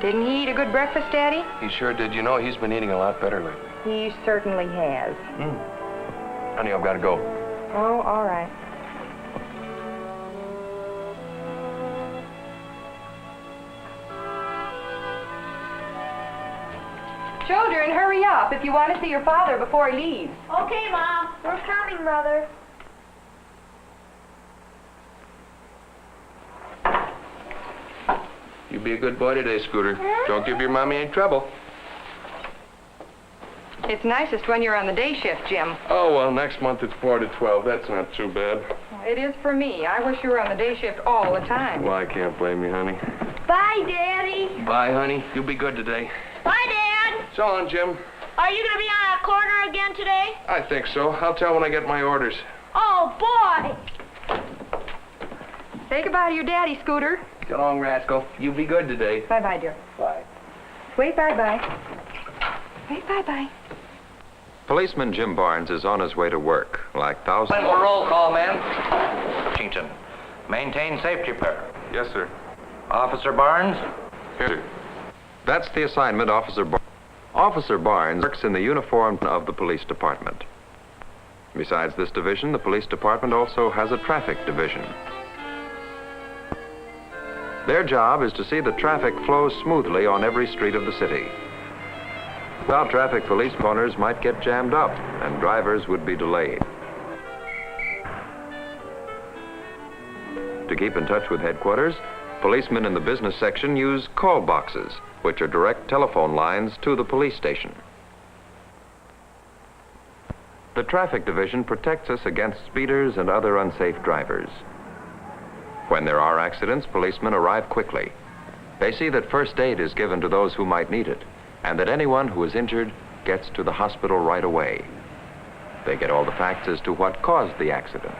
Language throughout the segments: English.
Didn't he eat a good breakfast, Daddy? He sure did. You know, he's been eating a lot better lately. He certainly has. Honey, I've got to go. Oh, all right. Children, hurry up if you want to see your father before he leaves. Okay, Mom. We're coming, Mother. You be a good boy today, Scooter. Don't give your mommy any trouble. It's nicest when you're on the day shift, Jim. Oh, well, next month it's 4 to 12. That's not too bad. It is for me. I wish you were on the day shift all the time. Well, I can't blame you, honey. Bye, Daddy. Bye, honey. You be good today. Bye, Dad. So long, Jim. Are you going to be on that corner again today? I think so. I'll tell when I get my orders. Oh, boy. Say goodbye to your daddy, Scooter. So long, rascal. You be good today. Bye-bye, dear. Bye. Wait, bye-bye. Wait, bye-bye. Policeman Jim Barnes is on his way to work, like thousands... Roll call, men. Washington. Maintain safety prep. Yes, sir. Officer Barnes? Here, sir. That's the assignment Officer Barnes works in the uniform of the police department. Besides this division, the police department also has a traffic division. Their job is to see that traffic flows smoothly on every street of the city. Without traffic, police corners might get jammed up and drivers would be delayed. To keep in touch with headquarters, policemen in the business section use call boxes, which are direct telephone lines to the police station. The traffic division protects us against speeders and other unsafe drivers. When there are accidents, policemen arrive quickly. They see that first aid is given to those who might need it, and that anyone who is injured gets to the hospital right away. They get all the facts as to what caused the accident.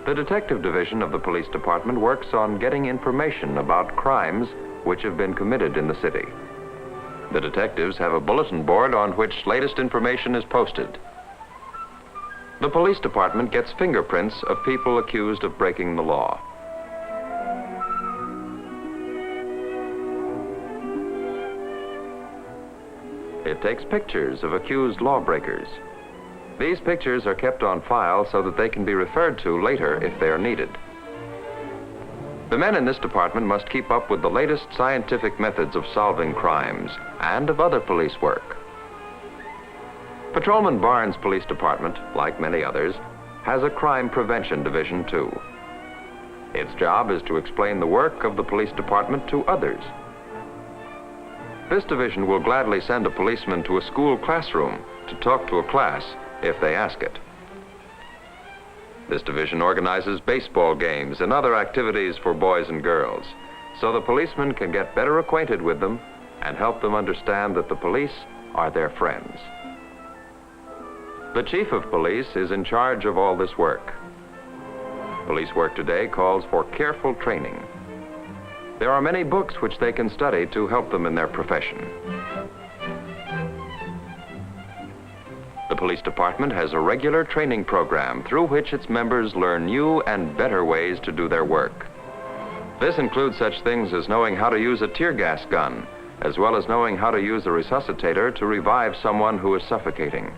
The detective division of the police department works on getting information about crimes which have been committed in the city. The detectives have a bulletin board on which latest information is posted. The police department gets fingerprints of people accused of breaking the law. It takes pictures of accused lawbreakers. These pictures are kept on file so that they can be referred to later if they are needed. The men in this department must keep up with the latest scientific methods of solving crimes and of other police work. Patrolman Barnes' police department, like many others, has a crime prevention division too. Its job is to explain the work of the police department to others. This division will gladly send a policeman to a school classroom to talk to a class if they ask it. This division organizes baseball games and other activities for boys and girls, so the policeman can get better acquainted with them and help them understand that the police are their friends. The chief of police is in charge of all this work. Police work today calls for careful training. There are many books which they can study to help them in their profession. The police department has a regular training program through which its members learn new and better ways to do their work. This includes such things as knowing how to use a tear gas gun, as well as knowing how to use a resuscitator to revive someone who is suffocating.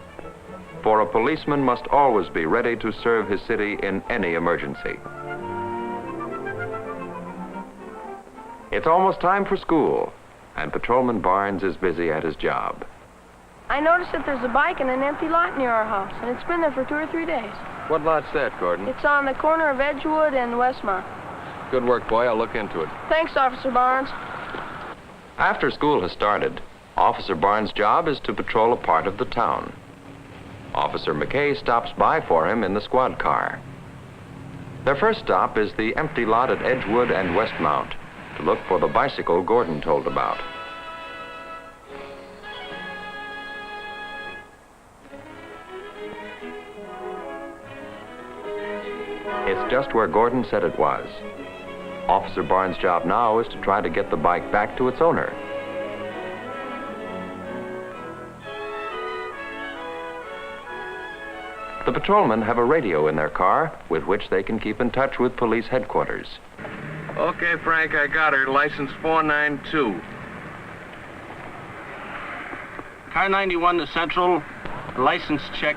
For a policeman must always be ready to serve his city in any emergency. It's almost time for school, and Patrolman Barnes is busy at his job. I noticed that there's a bike in an empty lot near our house, and it's been there for 2 or 3 days. What lot's that, Gordon? It's on the corner of Edgewood and Westmont. Good work, boy. I'll look into it. Thanks, Officer Barnes. After school has started, Officer Barnes' job is to patrol a part of the town. Officer McKay stops by for him in the squad car. Their first stop is the empty lot at Edgewood and Westmount to look for the bicycle Gordon told about. It's just where Gordon said it was. Officer Barnes' job now is to try to get the bike back to its owner. The patrolmen have a radio in their car with which they can keep in touch with police headquarters. Okay, Frank, I got her. License 492. Car 91 to Central, license check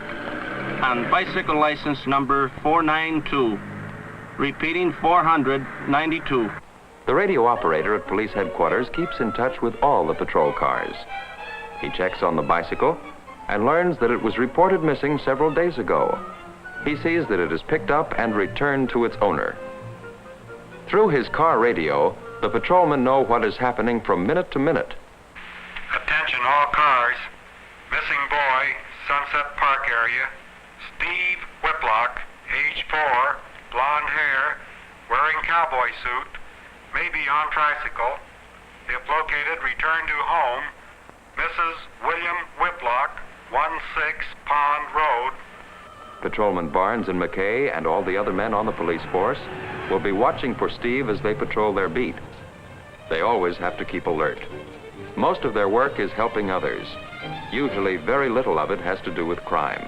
on bicycle license number 492. Repeating 492. The radio operator at police headquarters keeps in touch with all the patrol cars. He checks on the bicycle and learns that it was reported missing several days ago. He sees that it is picked up and returned to its owner. Through his car radio, the patrolmen know what is happening from minute to minute. Attention all cars. Missing boy, Sunset Park area. Steve Whiplock, age 4, blonde hair, wearing cowboy suit, maybe on tricycle. If located, return to home. Mrs. William Whiplock, 16 Pond Road. Patrolman Barnes and McKay and all the other men on the police force will be watching for Steve as they patrol their beat. They always have to keep alert. Most of their work is helping others. Usually very little of it has to do with crime.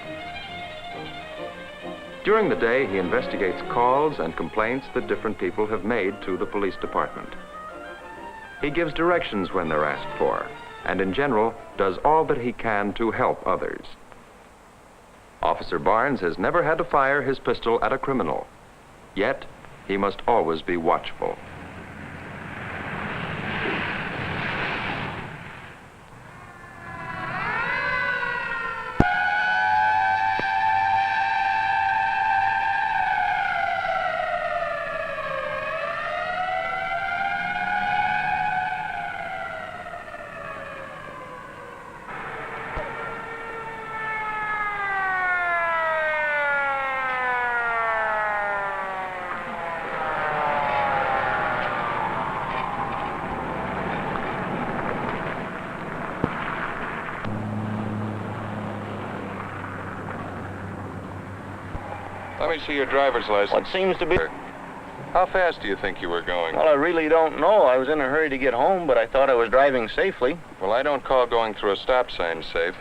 During the day, he investigates calls and complaints that different people have made to the police department. He gives directions when they're asked for, and in general, does all that he can to help others. Officer Barnes has never had to fire his pistol at a criminal. Yet, he must always be watchful. Let me see your driver's license. What seems to be... How fast do you think you were going? Well, I really don't know. I was in a hurry to get home, but I thought I was driving safely. Well, I don't call going through a stop sign safe.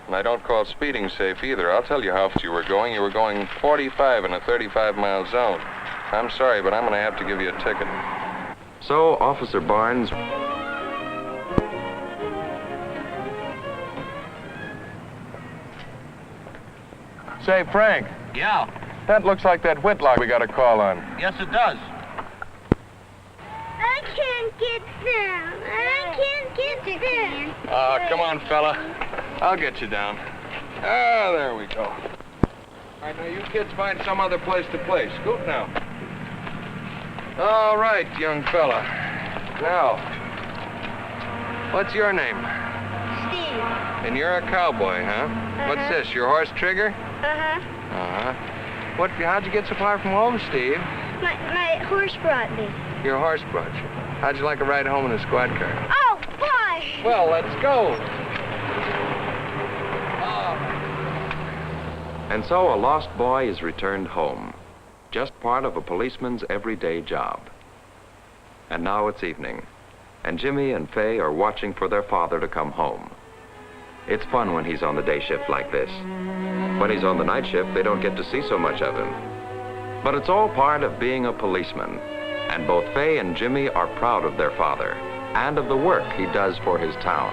And I don't call speeding safe either. I'll tell you how fast you were going. You were going 45 in a 35-mile zone. I'm sorry, but I'm going to have to give you a ticket. So, Officer Barnes... Say, Frank, Yeah, that looks like that Whitlock we got a call on. yes it does. I can't get down. I can't get down. Come on, fella. I'll get you down. Ah, there we go. All right, now you kids find some other place to play. Scoot now. All right, young fella. Now, what's your name? Steve. And you're a cowboy, huh? What's this, your horse Trigger? Uh-huh. Uh-huh. How'd you get so far from home, Steve? My horse brought me. Your horse brought you. How'd you like a ride home in a squad car? Oh, boy! Well, let's go. And so a lost boy is returned home. Just part of a policeman's everyday job. And now it's evening, and Jimmy and Fay are watching for their father to come home. It's fun when he's on the day shift like this. When he's on the night shift, they don't get to see so much of him. But it's all part of being a policeman, and both Fay and Jimmy are proud of their father and of the work he does for his town.